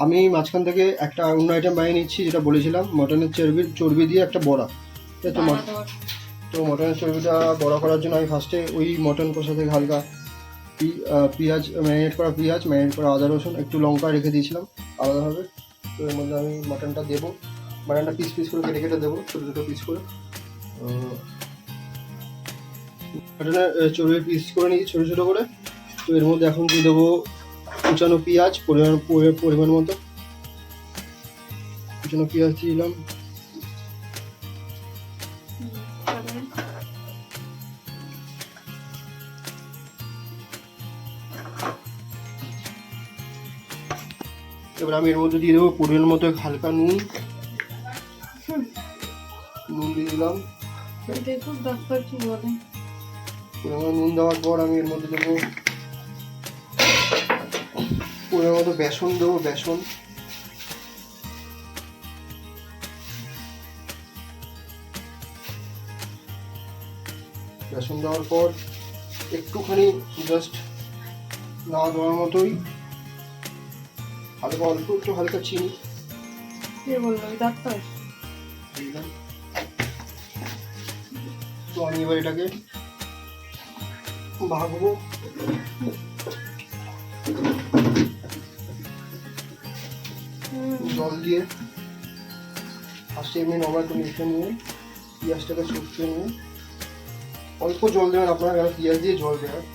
আমি মাঝখান থেকে একটা অন্য আইটেম বানিয়ে নিচ্ছি, যেটা বলেছিলাম মটনের চর্বি দিয়ে একটা বড়া। তো মটনের চর্বিটা বড়া করার জন্য আমি ফার্স্টে ওই মটন কষা থেকে হালকা পেঁয়াজ, ম্যারিনেট করা আদা রসুন, একটু লঙ্কা রেখে দিয়েছিলাম আলাদাভাবে। তো এর মধ্যে আমি মাটনটা দেবো, মাটনটা পিস পিস করে কেটে কেটে দেবো, ছোটো ছোটো পিস করে। মাটনের চর্বি পিস করে নিয়েছি ছোটো ছোটো করে। তো এর মধ্যে এখন দিয়ে দেবো কুচানো পেঁয়াজ, পরিমাণ মতো কুচানো পেঁয়াজ দিয়ে দিলাম। এবার আমি এর মধ্যে দিয়ে দেবো পরিমাণ মতো হালকা নুন দিয়ে দিলাম। পরিমাণ নুন দেওয়ার পর আমি এর মধ্যে দেবো পরিমাণ মতো বেসন দেবো। বেসন দেওয়ার পর একটুখানি জাস্ট নাড়া দেওয়ার মতোই অল্প একটু হালকা চিনি দিলাম। তো আমি এবার এটাকে ভাগবো। জল দিয়ে ফার্স্টে এমনি নর্মাল একটু মিশিয়ে নিয়ে পেঁয়াজটাকে শুকিয়ে নিয়ে অল্প জল দেবেন আপনারা, কেন পেঁয়াজ দিয়ে জল দেবেন।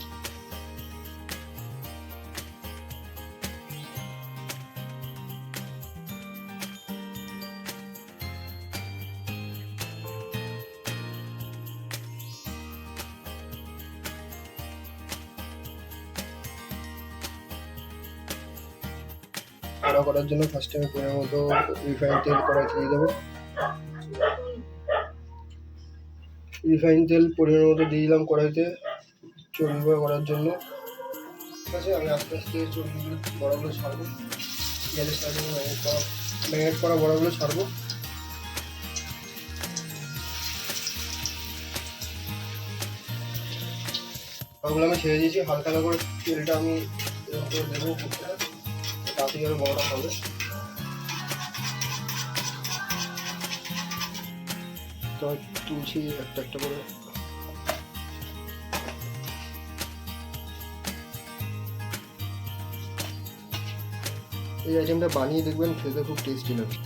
বড়া করার জন্য ফার্স্টে আমি পরিমাণ মতো রিফাইন তেল কড়াইতে দিয়ে দেবো। রিফাইন তেল পরিমাণ মতো দিয়ে দিলাম কড়াইতে চর্বি বড়া করার জন্য। ঠিক আছে, আমি আস্তে আস্তে চর্বিগুলো বড়াগুলো ছাড়বো, পেঁয়াজের সাথে ম্যারিনেট করা বড়াগুলো ছাড়বো। বড়াগুলো আমি ছেড়ে দিয়েছি, হালকা করে তেলটা আমি দেবো, তাড়াতাড়ি আরও বড়টা হবে। তো তুলছি একটা একটা করে। এই আইটেমটা বানিয়ে দেখবেন, খেতে খুব টেস্টি লাগে।